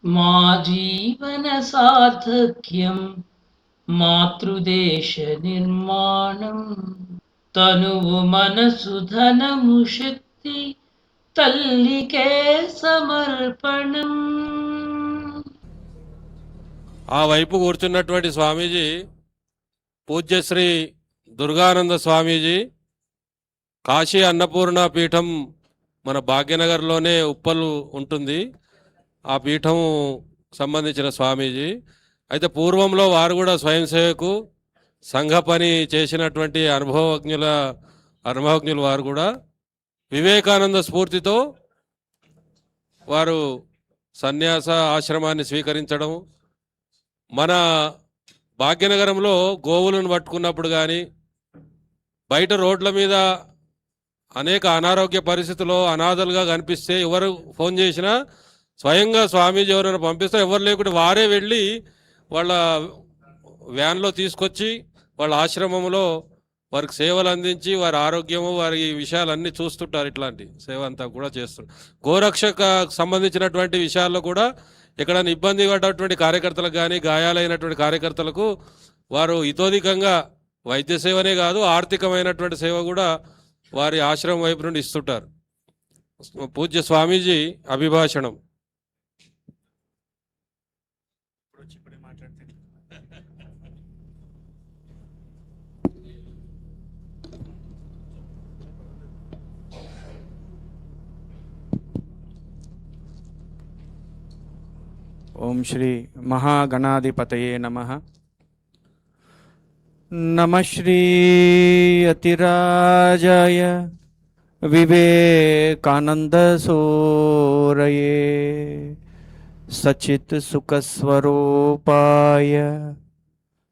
మా జీవన సార్థక్యం మాతృదేశ నిర్మాణం. తనువు మనసు ధనము శక్తి తల్లికే సమర్పణం. ఆ వైపు కూర్చున్నటువంటి స్వామీజీ పూజ్యశ్రీ దుర్గానంద స్వామీజీ, కాశీ అన్నపూర్ణ పీఠం మన భాగ్యనగర్లోనే ఉప్పలు ఉంటుంది. ఆ పీఠం సంబంధించిన స్వామీజీ. అయితే పూర్వంలో వారు కూడా స్వయం సేవకు సంఘ పని చేసినటువంటి అనుభవజ్ఞులు వారు కూడా. వివేకానంద స్ఫూర్తితో వారు సన్యాస ఆశ్రమాన్ని స్వీకరించడం, మన భాగ్యనగరంలో గోవులను పట్టుకున్నప్పుడు కానీ, బయట రోడ్ల మీద అనేక అనారోగ్య పరిస్థితుల్లో అనాథలుగా కనిపిస్తే ఎవరు ఫోన్ చేసినా స్వయంగా స్వామీజీ ఎవరైనా పంపిస్తే ఎవరు లేకుంటే వారే వెళ్ళి వాళ్ళ వ్యాన్లో తీసుకొచ్చి వాళ్ళ ఆశ్రమంలో వారికి సేవలు అందించి వారి ఆరోగ్యము వారి విషయాలన్నీ చూస్తుంటారు. ఇట్లాంటి సేవ అంతా కూడా చేస్తారు. గోరక్షక సంబంధించినటువంటి విషయాల్లో కూడా ఎక్కడైనా ఇబ్బంది పడ్డటువంటి కార్యకర్తలకు కానీ, గాయాలైనటువంటి కార్యకర్తలకు వారు ఇతోధికంగా వైద్య సేవనే కాదు ఆర్థికమైనటువంటి సేవ కూడా వారి ఆశ్రమం వైపు నుండి ఇస్తుంటారు. పూజ్య స్వామీజీ అభిభాషణం. ఓం శ్రీ మహాగణాధిపతయే నమః. నమః శ్రీ అతిరాజాయ వివేకానంద సూరయే సచిత్ సుఖస్వరూపాయ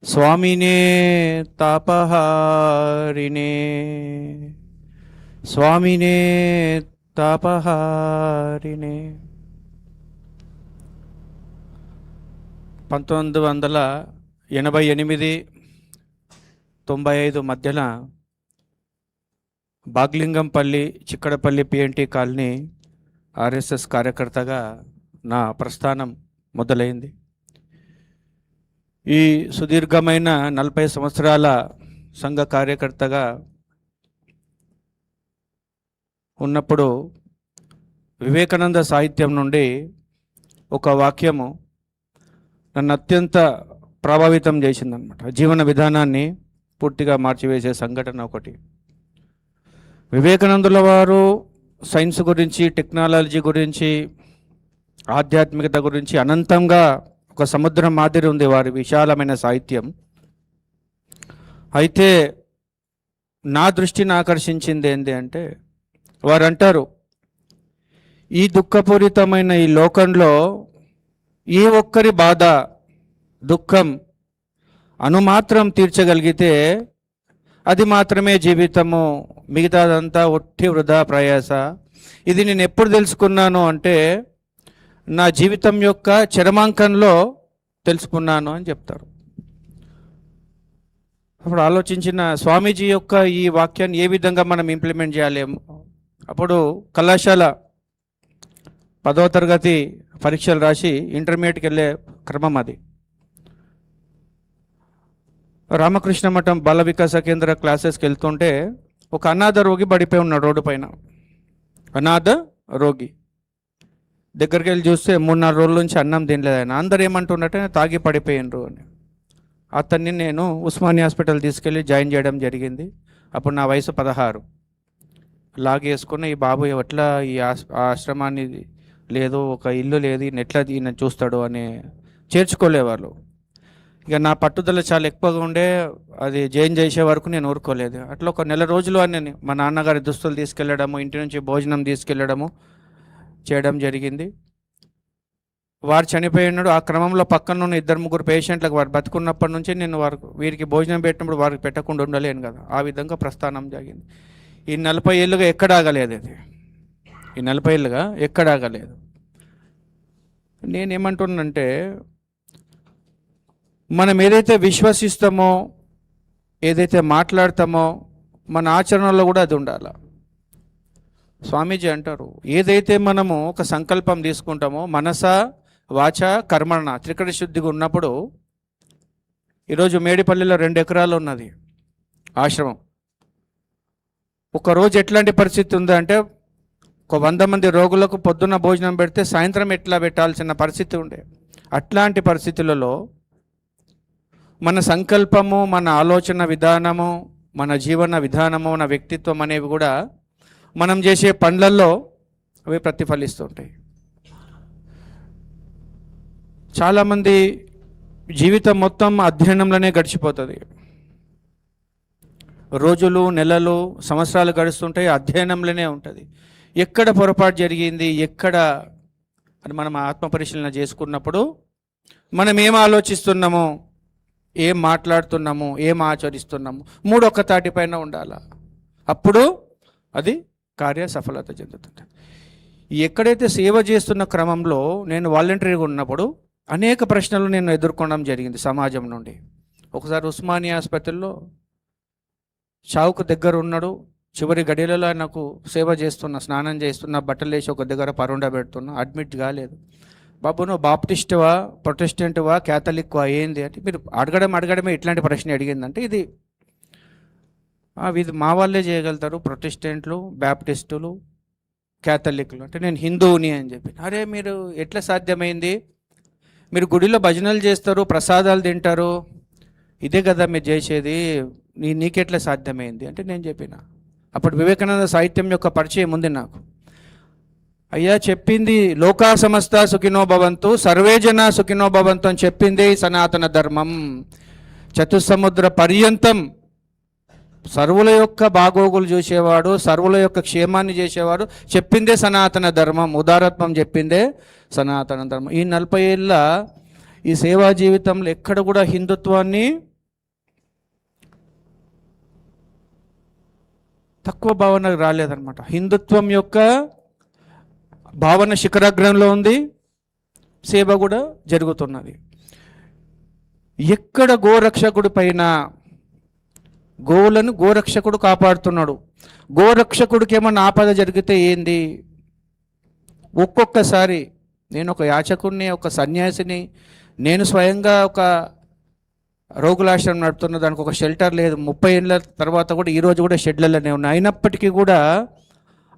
స్వామినే తాపహారిణే స్వామినే తాపహారిణే. 1988-95 మధ్యన Baghlingampally Chikkadpally PNT colony RSS కార్యకర్తగా నా ప్రస్థానం మొదలైంది. ఈ సుదీర్ఘమైన 40 సంవత్సరాల సంఘ కార్యకర్తగా ఉన్నప్పుడు వివేకానంద సాహిత్యం నుండి ఒక వాక్యము నన్ను అత్యంత ప్రభావితం చేసిందనమాట. జీవన విధానాన్ని పూర్తిగా మార్చివేసే సంఘటన ఒకటి. వివేకానందుల వారు సైన్స్ గురించి, టెక్నాలజీ గురించి, ఆధ్యాత్మికత గురించి అనంతంగా ఒక సముద్రం మాదిరి ఉంది వారి విశాలమైన సాహిత్యం. అయితే నా దృష్టిని ఆకర్షించింది ఏంటి అంటే, వారు అంటారు, ఈ దుఃఖపూరితమైన ఈ లోకంలో ఏ ఒక్కరి బాధ దుఃఖం అనుమాత్రం తీర్చగలిగితే అది మాత్రమే జీవితము, మిగతాదంతా ఒట్టి వృధా ప్రయాస. ఇది నేను ఎప్పుడు తెలుసుకున్నాను అంటే నా జీవితం యొక్క చరమాంకంలో తెలుసుకున్నాను అని చెప్తారు. అప్పుడు ఆలోచించిన స్వామీజీ యొక్క ఈ వాక్యాన్ని ఏ విధంగా మనం ఇంప్లిమెంట్ చేయాలి. అప్పుడు కళాశాల 10వ తరగతి పరీక్షలు రాసి ఇంటర్మీడియట్కి వెళ్ళే క్రమం అది. రామకృష్ణ మఠం బాల వికాస కేంద్ర క్లాసెస్కి వెళ్తుంటే ఒక అనాథ రోగి పడిపోయి ఉన్నాడు రోడ్డు పైన. అనాథ రోగి దగ్గరికి వెళ్ళి చూస్తే 3-4 రోజుల నుంచి అన్నం తినలేదు ఆయన. అందరు ఏమంటున్నట్టే తాగి పడిపోయినరు అని. అతన్ని నేను ఉస్మానియా హాస్పిటల్ తీసుకెళ్ళి జాయిన్ చేయడం జరిగింది. అప్పుడు నా వయసు 16. లాగేసుకున్న ఈ బాబు ఎట్లా ఈ ఆశ్రమాన్ని లేదు, ఒక ఇల్లు లేదు, ఈయన ఎట్లా ఈయన చూస్తాడు అని చేర్చుకోలేవాళ్ళు. ఇక నా పట్టుదల చాలా ఎక్కువగా ఉండే, అది జాయిన్ చేసే వరకు నేను ఊరుకోలేదు. అట్లా ఒక నెల రోజులు అని మా నాన్నగారి దుస్తులు తీసుకెళ్ళడము, ఇంటి నుంచి భోజనం తీసుకెళ్ళడము చేయడం జరిగింది. వారు చనిపోయినాడు. ఆ క్రమంలో పక్కన ఉన్న 2-3 పేషెంట్లకు వారు బతుకున్నప్పటి నుంచి నేను వీరికి భోజనం పెట్టినప్పుడు వారికి పెట్టకుండా ఉండలేను కదా. ఆ విధంగా ప్రస్థానం జరిగింది. ఈ 40 ఏళ్ళుగా ఎక్కడ ఆగలేదు. అది ఈ 40 ఏళ్ళుగా ఎక్కడ ఆగలేదు. నేనేమంటున్నానంటే, మనం ఏదైతే విశ్వసిస్తామో, ఏదైతే మాట్లాడతామో మన ఆచరణలో కూడా అది ఉండాలి. స్వామీజీ అంటారు, ఏదైతే మనము ఒక సంకల్పం తీసుకుంటామో మనస వాచ కర్మణ త్రికరణ శుద్ధిగా ఉన్నప్పుడు ఈరోజు మేడిపల్లిలో 2 ఎకరాలు ఉన్నది ఆశ్రమం. ఒకరోజు ఎట్లాంటి పరిస్థితి ఉందంటే ఒక 100 మంది రోగులకు పొద్దున్న భోజనం పెడితే సాయంత్రం ఎట్లా పెట్టాల్సిన పరిస్థితి ఉండే. అట్లాంటి పరిస్థితులలో మన సంకల్పము, మన ఆలోచన విధానము, మన జీవన విధానము, మన వ్యక్తిత్వం అనేవి కూడా మనం చేసే పనులలో అవి ప్రతిఫలిస్తుంటాయి. చాలామంది జీవితం మొత్తం అధ్యయనంలోనే గడిచిపోతుంది. రోజులు, నెలలు, సంవత్సరాలు గడుస్తుంటాయి, అధ్యయనంలోనే ఉంటుంది. ఎక్కడ పొరపాటు జరిగింది, ఎక్కడ అని మనం ఆత్మపరిశీలన చేసుకున్నప్పుడు మనం ఏం ఆలోచిస్తున్నామో, ఏం మాట్లాడుతున్నాము, ఏం ఆచరిస్తున్నాము, 3 ఒక్క తాటిపైన ఉండాలా. అప్పుడు అది కార్య సఫలత చెందుతుంది. ఎక్కడైతే సేవ చేస్తున్న క్రమంలో నేను వాలంటరీగా ఉన్నప్పుడు అనేక ప్రశ్నలు నేను ఎదుర్కొనడం జరిగింది సమాజం నుండి. ఒకసారి ఉస్మానియా ఆసుపత్రిలో చావుకు దగ్గర ఉన్నాడు. చివరి గడియలలో నాకు సేవ చేస్తున్నా, స్నానం చేస్తున్నా, బట్టలు వేసి ఒక దగ్గర పరుండ పెడుతున్నా. అడ్మిట్ కాలేదు. బాబు నువ్వు బాప్టిస్టువా, ప్రొటెస్టెంట్వా, క్యాథలిక్వా ఏంది అంటే మీరు అడగడమే ఇట్లాంటి ప్రశ్న అడిగిందంటే ఇది మా వాళ్ళే చేయగలుగుతారు, ప్రొటెస్టెంట్లు, బ్యాప్టిస్టులు, క్యాథలిక్లు అంటే నేను హిందువుని అని చెప్పి. అరే మీరు ఎట్లా సాధ్యమైంది, మీరు గుడిలో భజనలు చేస్తారు, ప్రసాదాలు తింటారు, ఇదే కదా మీరు చేసేది, నీకెట్లా సాధ్యమైంది అంటే నేను చెప్పిన. అప్పుడు వివేకానంద సాహిత్యం యొక్క పరిచయం ఉంది నాకు. అయ్యా చెప్పింది లోకా సమస్త సుఖినో భవంతు, సర్వే జన సుఖినో భవంతు అని చెప్పిందే సనాతన ధర్మం. చతుస్సముద్ర పర్యంతం సర్వుల యొక్క బాగోగులు చూసేవాడు, సర్వుల యొక్క క్షేమాన్ని చేసేవాడు చెప్పిందే సనాతన ధర్మం, ఉదారత్వం చెప్పిందే సనాతన ధర్మం. ఈ 40 ఏళ్ళ ఈ సేవా జీవితంలో ఎక్కడ కూడా హిందుత్వాన్ని తక్కువ భావనకు రాలేదన్నమాట. హిందుత్వం యొక్క భావన శిఖరాగ్రంలో ఉంది, సేవ కూడా జరుగుతున్నది. ఎక్కడ గోరక్షకుడి పైన, గోవులను గోరక్షకుడు కాపాడుతున్నాడు, గోరక్షకుడికి ఏమన్నా ఆపద జరిగితే ఏంది? ఒక్కొక్కసారి నేను ఒక యాచకుడిని, ఒక సన్యాసిని, నేను స్వయంగా ఒక రోగులాశ్రమం నడుపుతున్న, దానికి ఒక షెల్టర్ లేదు. 30 ఏళ్ళ తర్వాత కూడా ఈరోజు కూడా షెడ్లలోనే ఉన్నాయి. అయినప్పటికీ కూడా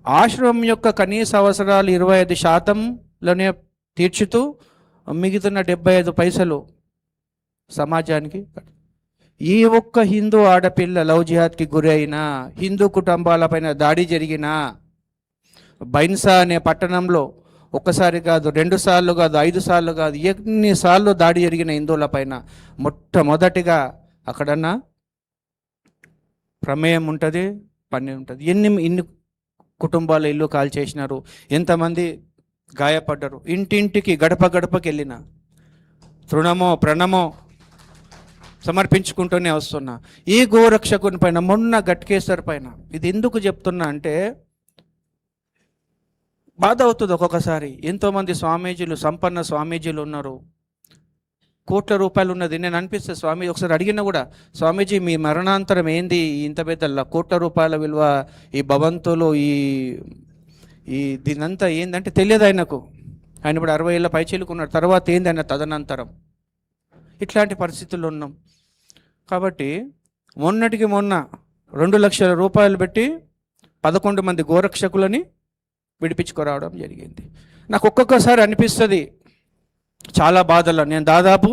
ఆశ్రమం యొక్క కనీస అవసరాలు 25%లోనే తీర్చుతూ మిగుతున్న 75 పైసలు సమాజానికి. ఈ ఒక్క హిందూ ఆడపిల్ల లవ్ జిహాద్కి గురి అయినా, హిందూ కుటుంబాలపైన దాడి జరిగిన బైన్సా అనే పట్టణంలో ఒక్కసారి కాదు, 2 సార్లు కాదు, 5 సార్లు కాదు, ఎన్నిసార్లు దాడి జరిగిన హిందువులపైన మొట్టమొదటిగా అక్కడన్నా ప్రమేయం ఉంటుంది, పని ఉంటుంది. ఇన్ని కుటుంబాల ఇల్లు కాల్ చేసినారు, ఎంతమంది గాయపడ్డారు. ఇంటింటికి గడపకి వెళ్ళిన తృణమో ప్రణమో సమర్పించుకుంటూనే వస్తున్నా. ఈ గోరక్షకుని పైన, మొన్న గట్కేశ్వర్ పైన, ఇది ఎందుకు చెప్తున్నా అంటే బాధ అవుతుంది ఒక్కొక్కసారి. ఎంతోమంది స్వామీజీలు, సంపన్న స్వామీజీలు ఉన్నారు, కోట్ల రూపాయలు ఉన్నది. నేను అనిపిస్తుంది స్వామి, ఒకసారి అడిగినా కూడా, స్వామీజీ మీ మరణాంతరం ఏంది, ఇంత పెద్ద కోట్ల రూపాయల విలువ, ఈ భవంతులు, ఈ దీనంతా ఏందంటే తెలియదు ఆయనకు. ఆయన ఇప్పుడు 60 ఏళ్ళ పైచీలుకున్నాడు, తర్వాత ఏంది ఆయన తదనంతరం. ఇట్లాంటి పరిస్థితుల్లో ఉన్నాం. కాబట్టి మొన్నటికి మొన్న 2 లక్షల రూపాయలు పెట్టి 11 మంది గోరక్షకులని విడిపించుకురావడం జరిగింది. నాకు ఒక్కొక్కసారి అనిపిస్తుంది చాలా బాధలు. నేను దాదాపు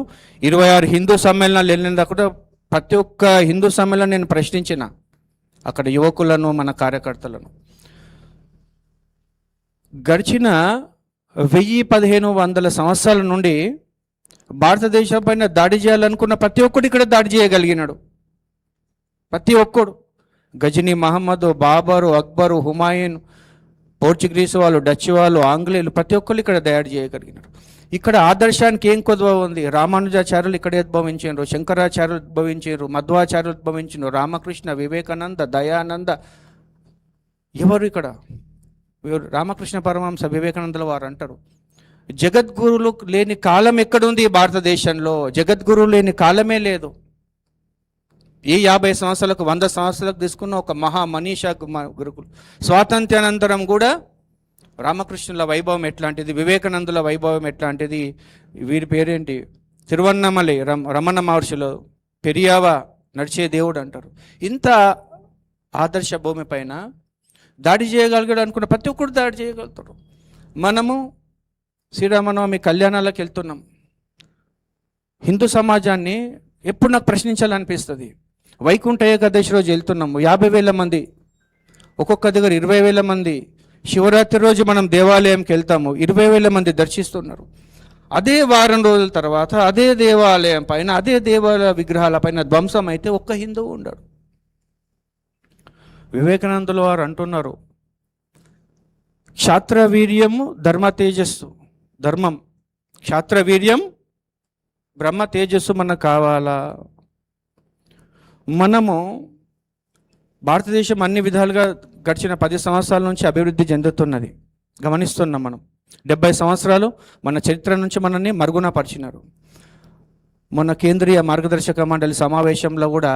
26 హిందూ సమ్మేళనాలు వెళ్ళిన కూడా ప్రతి ఒక్క హిందూ సమ్మేళనం నేను ప్రశ్నించిన అక్కడ యువకులను, మన కార్యకర్తలను. గడిచిన 1000-1500 సంవత్సరాల నుండి భారతదేశం పైన దాడి చేయాలనుకున్న ప్రతి ఒక్కడు ఇక్కడ దాడి చేయగలిగినాడు. ప్రతి ఒక్కడు, గజనీ మహమ్మదు, బాబరు, అక్బరు, హుమాయూన్, పోర్చుగీస్ వాళ్ళు, డచ్ వాళ్ళు, ఆంగ్లేయులు, ప్రతి ఒక్కరు ఇక్కడ దాడి చేయగలిగినారు. ఇక్కడ ఆదర్శానికి ఏం కొద్దువ ఉంది? రామానుజాచార్యులు ఇక్కడే ఉద్భవించారు, శంకరాచార్యులు ఉద్భవించారు, మధ్వాచార్యులు ఉద్భవించారు, రామకృష్ణ, వివేకానంద, దయానంద. ఎవరు ఇక్కడ? రామకృష్ణ పరమహంస, వివేకానందుల వారు అంటారు, జగద్గురువులు లేని కాలం ఎక్కడుంది భారతదేశంలో? జగద్గురువు లేని కాలమే లేదు. ఈ 50 సంవత్సరాలకు, 100 సంవత్సరాలకు తీసుకున్న ఒక మహా మనీషా గురుకులు. స్వాతంత్ర్యానంతరం కూడా రామకృష్ణుల వైభవం ఎట్లాంటిది, వివేకానందుల వైభవం ఎట్లాంటిది, వీరి పేరేంటి, తిరువన్నమలై రమణ మహర్షులు పెరియావా నడిచే దేవుడు అంటారు. ఇంత ఆదర్శ భూమి పైన దాడి చేయగలిగాడు అనుకున్న ప్రతి ఒక్కరు దాడి చేయగలుగుతారు. మనము శ్రీరామనవమి కళ్యాణాలకు వెళ్తున్నాం. హిందూ సమాజాన్ని ఎప్పుడు నాకు ప్రశ్నించాలనిపిస్తుంది. వైకుంఠ ఏకాదశి రోజు వెళ్తున్నాము, 50,000 మంది, ఒక్కొక్క దగ్గర 20,000 మంది. శివరాత్రి రోజు మనం దేవాలయంకి వెళ్తాము, 20,000 మంది దర్శిస్తున్నారు. అదే వారం రోజుల తర్వాత అదే దేవాలయం పైన, అదే దేవాలయ విగ్రహాల పైన ధ్వంసం అయితే ఒక్క హిందువు ఉండడు. వివేకానందుల వారు అంటున్నారు, క్షాత్రవీర్యము ధర్మ తేజస్సు, ధర్మం క్షాత్రవీర్యం బ్రహ్మ తేజస్సు మనకు కావాలా. మనము భారతదేశం అన్ని విధాలుగా గడిచిన 10 సంవత్సరాల నుంచి అభివృద్ధి చెందుతున్నది గమనిస్తున్నాం మనం. 70 సంవత్సరాలు మన చరిత్ర నుంచి మనల్ని మరుగున పరిచినారు. మొన్న కేంద్రీయ మార్గదర్శక మండలి సమావేశంలో కూడా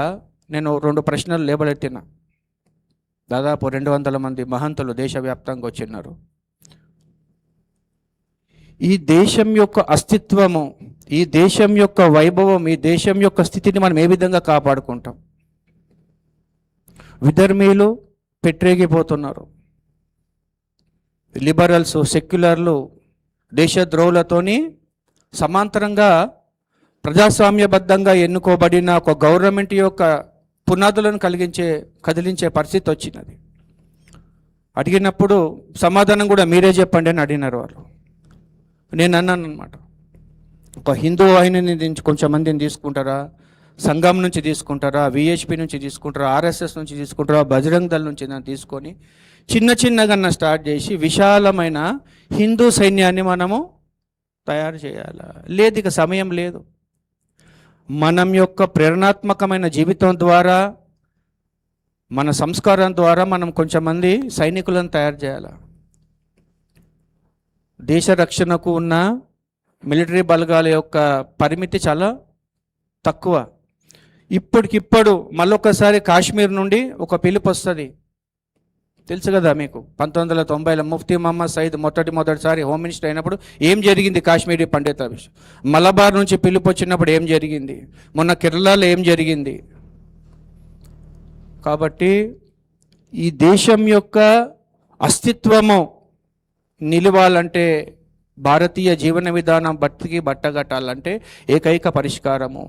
నేను 2 ప్రశ్నలు లేబలెత్తిన. దాదాపు 200 మంది మహంతులు దేశవ్యాప్తంగా వచ్చినారు. ఈ దేశం యొక్క అస్తిత్వము, ఈ దేశం యొక్క వైభవం, ఈ దేశం యొక్క స్థితిని మనం ఏ విధంగా కాపాడుకుంటాం? విధర్మీలు పెట్టరేగిపోతున్నారు, లిబరల్స్ సెక్యులర్లు దేశద్రోహులతోని సమాంతరంగా ప్రజాస్వామ్యబద్ధంగా ఎన్నుకోబడిన ఒక గవర్నమెంట్ యొక్క పునాదులను కదిలించే పరిస్థితి వచ్చినది. అడిగినప్పుడు సమాధానం కూడా మీరే చెప్పండి అని అడిగినారు వాళ్ళు. నేను అన్నాను అనమాట, ఒక హిందూ వాహిని కొంచెం మందిని తీసుకుంటారా, సంఘం నుంచి తీసుకుంటారా, విహెచ్పి నుంచి తీసుకుంటారా, ఆర్ఎస్ఎస్ నుంచి తీసుకుంటారా, బజరంగ్ దళ్ నుంచి దాన్ని తీసుకొని చిన్నగా స్టార్ట్ చేసి విశాలమైన హిందూ సైన్యాన్ని మనము తయారు చేయాలా? లేదు, ఇక సమయం లేదు. మనం యొక్క ప్రేరణాత్మకమైన జీవితం ద్వారా, మన సంస్కారం ద్వారా మనం కొంచెంమంది సైనికులను తయారు చేయాలి. దేశ రక్షణకు ఉన్న మిలిటరీ బలగాల యొక్క పరిమితి చాలా తక్కువ. ఇప్పటికిప్పుడు మళ్ళొకసారి కాశ్మీర్ నుండి ఒక పిలుపు వస్తుంది, తెలుసు కదా మీకు. 1990లో ముఫ్తీ మహమ్మద్ సయీద్ మొదటిసారి హోమ్ మినిస్టర్ అయినప్పుడు ఏం జరిగింది? కాశ్మీరీ పండిత విషయం. మలబార్ నుంచి పిలుపు వచ్చినప్పుడు ఏం జరిగింది? మొన్న కేరళలో ఏం జరిగింది? కాబట్టి ఈ దేశం యొక్క అస్తిత్వము నిలవాలంటే, భారతీయ జీవన విధానం బతికి బట్టగట్టాలంటే ఏకైక పరిష్కారము.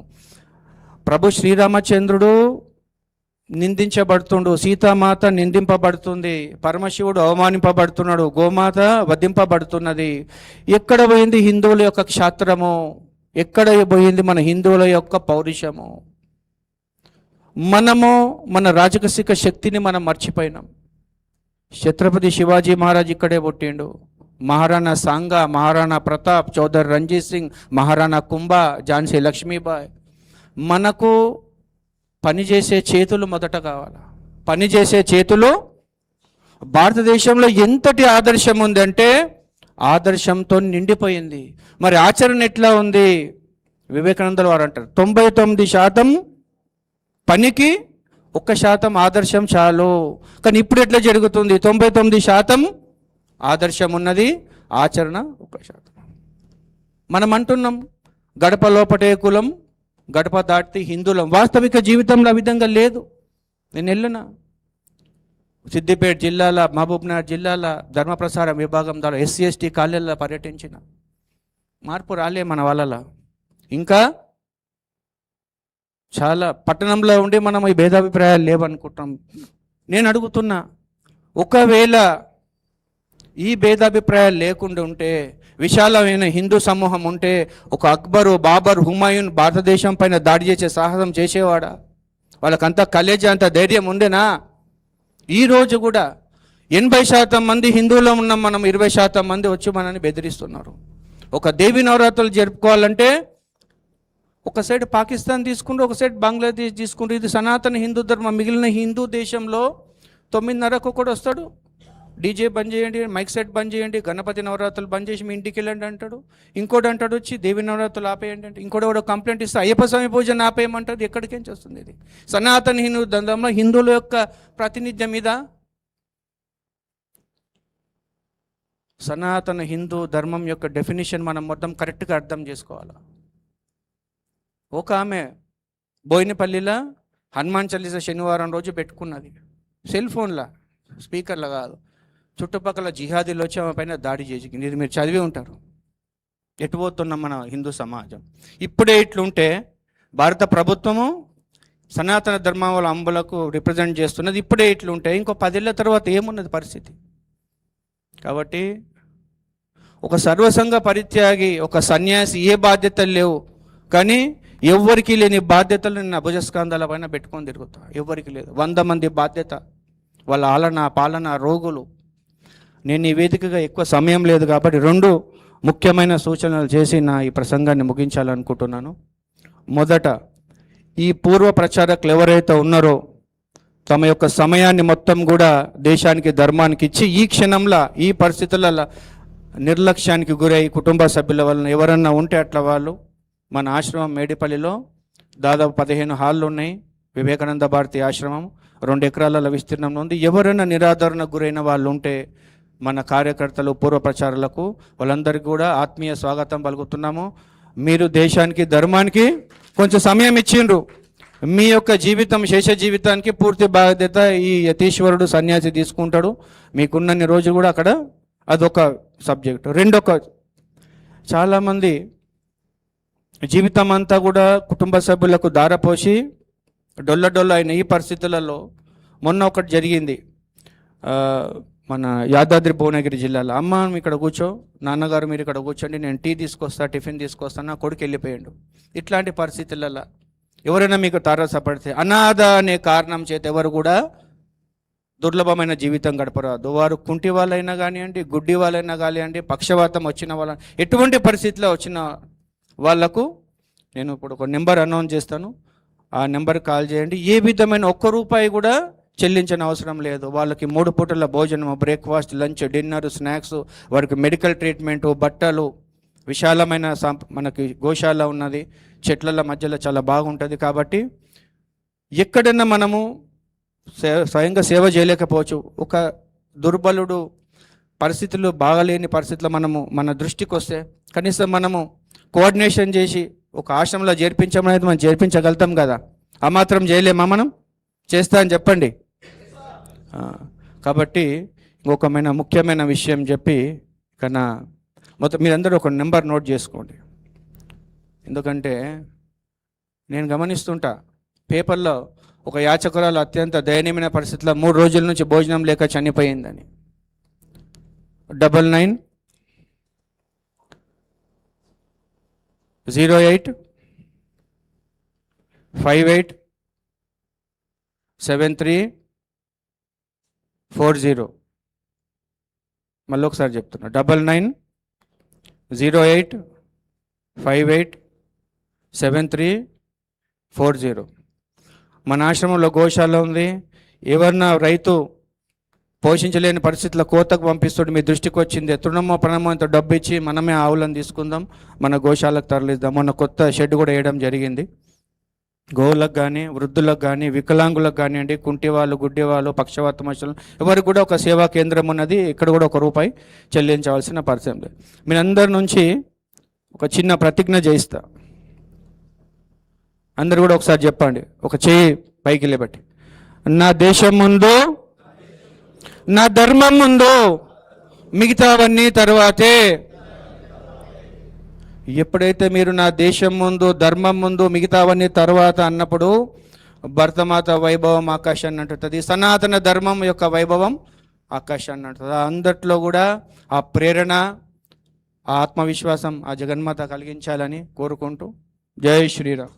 ప్రభు శ్రీరామచంద్రుడు నిందించబడుతుండు, సీతామాత నిందింపబడుతుంది, పరమశివుడు అవమానింపబడుతున్నాడు, గోమాత వధింపబడుతున్నది. ఎక్కడ పోయింది హిందువుల యొక్క క్షాత్రము? ఎక్కడ పోయింది మన హిందువుల యొక్క పౌరుషము? మనము మన రాజకీయ శక్తిని మనం మర్చిపోయినాం. ఛత్రపతి శివాజీ మహారాజ్ ఇక్కడే పుట్టిండు. మహారాణా సాంగా, మహారాణా ప్రతాప్, చౌదరి రంజిత్ సింగ్, మహారాణా కుంభా, ఝాన్సీ లక్ష్మీబాయి. మనకు పనిచేసే చేతులు మొదట కావాలి. పనిచేసే చేతులు భారతదేశంలో ఎంతటి ఆదర్శం ఉందంటే ఆదర్శంతో నిండిపోయింది. మరి ఆచరణ ఎట్లా ఉంది? వివేకానందుల వారు అంటారు 99% పనికి 1% ఆదర్శం చాలు. కానీ ఇప్పుడు ఎట్లా జరుగుతుంది? 99% ఆదర్శం ఉన్నది, ఆచరణ 1%. మనం అంటున్నాం గడప లోపటే కులం, గడప దాటి హిందువులం. వాస్తవిక జీవితంలో ఆ విధంగా లేదు. నేను వెళ్ళిన సిద్దిపేట జిల్లాల, మహబూబ్నగర్ జిల్లాల ధర్మప్రసారం విభాగం ద్వారా SC/ST కాలేజీలో పర్యటించిన. మార్పు రాలే మన వాళ్ళలో. ఇంకా చాలా పట్టణంలో ఉండి మనం ఈ భేదాభిప్రాయాలు లేవనుకుంటాం. నేను అడుగుతున్నా, ఒకవేళ ఈ భేదాభిప్రాయాలు లేకుండా ఉంటే, విశాలమైన హిందూ సమూహం ఉంటే, ఒక అక్బరు, బాబర్, హుమాయూన్ భారతదేశం పైన దాడి చేసే సాహసం చేసేవాడా? వాళ్ళకంతా కలేజా, అంత ధైర్యం ఉండేనా? ఈరోజు కూడా 80% మంది హిందువులో ఉన్నాం మనం, 20% మంది వచ్చి మనల్ని బెదిరిస్తున్నారు. ఒక దేవి నవరాత్రులు జరుపుకోవాలంటే ఒక సైడ్ పాకిస్తాన్ తీసుకుంటూ, ఒక సైడ్ బంగ్లాదేశ్ తీసుకుంటూ, ఇది సనాతన హిందూ ధర్మం. మిగిలిన హిందూ దేశంలో 9:30కు కూడా వస్తాడు, డీజే బంద్ చేయండి, మైక్ సెట్ బంద్ చేయండి, గణపతి నవరాత్రులు బంద్ చేసి మీ ఇంటికి వెళ్ళండి అంటాడు. ఇంకోటి అంటాడు వచ్చి దేవి నవరాత్రులు ఆపేయండి అంటే, ఇంకోటి కూడా కంప్లైంట్ ఇస్తే అయ్యప్ప స్వామి పూజను ఆపేయమంటాడు. ఎక్కడికేం చేస్తుంది ఇది? సనాతన హిందూ ధర్మంలో హిందువుల యొక్క ప్రాతినిధ్యం మీద సనాతన హిందూ ధర్మం యొక్క డెఫినేషన్ మనం మొత్తం కరెక్ట్గా అర్థం చేసుకోవాలి. ఒక ఆమె బోయినపల్లిలో హనుమాన్ చాలీసా శనివారం రోజు పెట్టుకున్నది, సెల్ ఫోన్లో, స్పీకర్లో కాదు. చుట్టుపక్కల జిహాదీలు వచ్చి ఆమె పైన దాడి చేసి, ఇది మీరు చదివి ఉంటారు. ఎటు పోతున్నాం మన హిందూ సమాజం? ఇప్పుడే ఇట్లుంటే భారత ప్రభుత్వము సనాతన ధర్మావలంబులకు రిప్రజెంట్ చేస్తున్నది. ఇప్పుడే ఇట్లుంటే ఇంకో 10 ఏళ్ళ తర్వాత ఏమున్నది పరిస్థితి? కాబట్టి ఒక సర్వసంగ పరిత్యాగి, ఒక సన్యాసి ఏ బాధ్యతలు లేవు, కానీ ఎవ్వరికి లేని బాధ్యతలు నేను భుజస్కంధాల పైన పెట్టుకొని తిరుగుతా. ఎవ్వరికి లేదు. 100 మంది బాధ్యత, వాళ్ళ ఆలన పాలన, రోగులు. నేను ఈ వేదికగా ఎక్కువ సమయం లేదు కాబట్టి 2 ముఖ్యమైన సూచనలు చేసి నా ఈ ప్రసంగాన్ని ముగించాలనుకుంటున్నాను. మొదట, ఈ పూర్వ ప్రచారకులు ఎవరైతే ఉన్నారో తమ యొక్క సమయాన్ని మొత్తం కూడా దేశానికి, ధర్మానికి ఇచ్చి ఈ క్షణంలో, ఈ పరిస్థితులలో నిర్లక్ష్యానికి గురై కుటుంబ సభ్యుల వలన ఎవరన్నా ఉంటే అట్లా వాళ్ళు మన ఆశ్రమం మేడిపల్లిలో దాదాపు 15 హాళ్ళు ఉన్నాయి. వివేకానంద భారతి ఆశ్రమం 2 ఎకరాల విస్తీర్ణంలో ఉంది. ఎవరైనా నిరాదరణకు గురైన వాళ్ళు ఉంటే మన కార్యకర్తలు, పూర్వ ప్రచారాలకు వాళ్ళందరికీ కూడా ఆత్మీయ స్వాగతం పలుకుతున్నాము. మీరు దేశానికి, ధర్మానికి కొంచెం సమయం ఇచ్చిండ్రు. మీ యొక్క జీవితం, శేష జీవితానికి పూర్తి బాధ్యత ఈ యతీశ్వరుడు సన్యాసి తీసుకుంటాడు. మీకున్నన్ని రోజు కూడా అక్కడ అదొక సబ్జెక్ట్. రెండొక, చాలామంది జీవితం అంతా కూడా కుటుంబ సభ్యులకు దారపోసి డొల్ల అయిన ఈ పరిస్థితులలో మొన్న ఒకటి జరిగింది. మన యాదాద్రి భువనగిరి జిల్లాలో, అమ్మ ఇక్కడ కూర్చో, నాన్నగారు మీరు ఇక్కడ కూర్చోండి, నేను టీ తీసుకొస్తా, టిఫిన్ తీసుకొస్తాను, నా కొడుకు వెళ్ళిపోయాడు. ఇట్లాంటి పరిస్థితులలో ఎవరైనా మీకు తారసపడితే, అనాథ అనే కారణం చేత ఎవరు కూడా దుర్లభమైన జీవితం గడపరాదు. వారు కుంటి వాళ్ళైనా కానివ్వండి, గుడ్డి వాళ్ళైనా కానివ్వండి, పక్షవాతం వచ్చిన వాళ్ళ, ఎటువంటి పరిస్థితిలో వచ్చిన వాళ్లకు నేను ఇప్పుడు ఒక నెంబర్ అనౌన్స్ చేస్తాను. ఆ నెంబర్కి కాల్ చేయండి. ఏ విధమైన ₹1 కూడా చెల్లించిన అవసరం లేదు. వాళ్ళకి 3 పూటల భోజనం, బ్రేక్ఫాస్ట్, లంచ్, డిన్నర్, స్నాక్స్, వారికి మెడికల్ ట్రీట్మెంటు, బట్టలు, విశాలమైన మనకి గోశాల ఉన్నది, చెట్ల మధ్యలో చాలా బాగుంటుంది. కాబట్టి ఎక్కడన్నా మనము స్వయంగా సేవ చేయలేకపోవచ్చు. ఒక దుర్బలుడు, పరిస్థితులు బాగలేని పరిస్థితుల్లో మనము మన దృష్టికి వస్తే కనీసం మనము కోఆర్డినేషన్ చేసి ఒక ఆశ్రమంలో చేర్పించమనేది మనం చేర్పించగలుగుతాం కదా. ఆ మాత్రం చేయలేమా మనం? చేస్తా అని చెప్పండి. కాబట్టి ఇంకొకమైన ముఖ్యమైన విషయం చెప్పి కన్నా మొత్తం మీరందరూ ఒక నెంబర్ నోట్ చేసుకోండి. ఎందుకంటే నేను గమనిస్తుంటా పేపర్లో ఒక యాచకురాలు అత్యంత దయనీయమైన పరిస్థితుల్లో 3 రోజుల నుంచి భోజనం లేక చనిపోయిందని. 99 08 58 73 40. మళ్ళీ ఒకసారి చెప్తున్నా, 99 08 58 73 40. మన ఆశ్రమంలో గోశాల ఉంది. ఎవరన్నా రైతు పోషించలేని పరిస్థితుల్లో కోతకు పంపిస్తుంటే మీ దృష్టికి వచ్చింది, తృణమో ప్రణమో ఇంత డబ్బు ఇచ్చి మనమే ఆవులను తీసుకుందాం, మన గోశాలకు తరలిద్దాం. మొన్న కొత్త షెడ్ కూడా వేయడం జరిగింది. గోవులకు కానీ, వృద్ధులకు కానీ, వికలాంగులకు కానివ్వండి, కుంటి వాళ్ళు, గుడ్డి వాళ్ళు, పక్షవాతం మనుషులు ఎవరికి కూడా ఒక సేవా కేంద్రం ఉన్నది. ఇక్కడ కూడా ₹1 చెల్లించవలసిన పరిస్థితి లేదు. మీరందరి నుంచి ఒక చిన్న ప్రతిజ్ఞ చేయిస్తా. అందరు కూడా ఒకసారి చెప్పండి, ఒక చేయి పైకి లేబట్టి. నా దేశం ముందు, నా ధర్మం ముందు, మిగతావన్నీ తర్వాతే. ఎప్పుడైతే మీరు నా దేశం ముందు, ధర్మం ముందు, మిగతావన్నీ తర్వాత అన్నప్పుడు భరతమాత వైభవం ఆకాశాన్ని అంటుంది. సనాతన ధర్మం యొక్క వైభవం ఆకాశాన్ని అంటుంది. అందట్లో కూడా ఆ ప్రేరణ, ఆ ఆత్మవిశ్వాసం ఆ జగన్మాత కలిగించాలని కోరుకుంటూ జై శ్రీరామ్.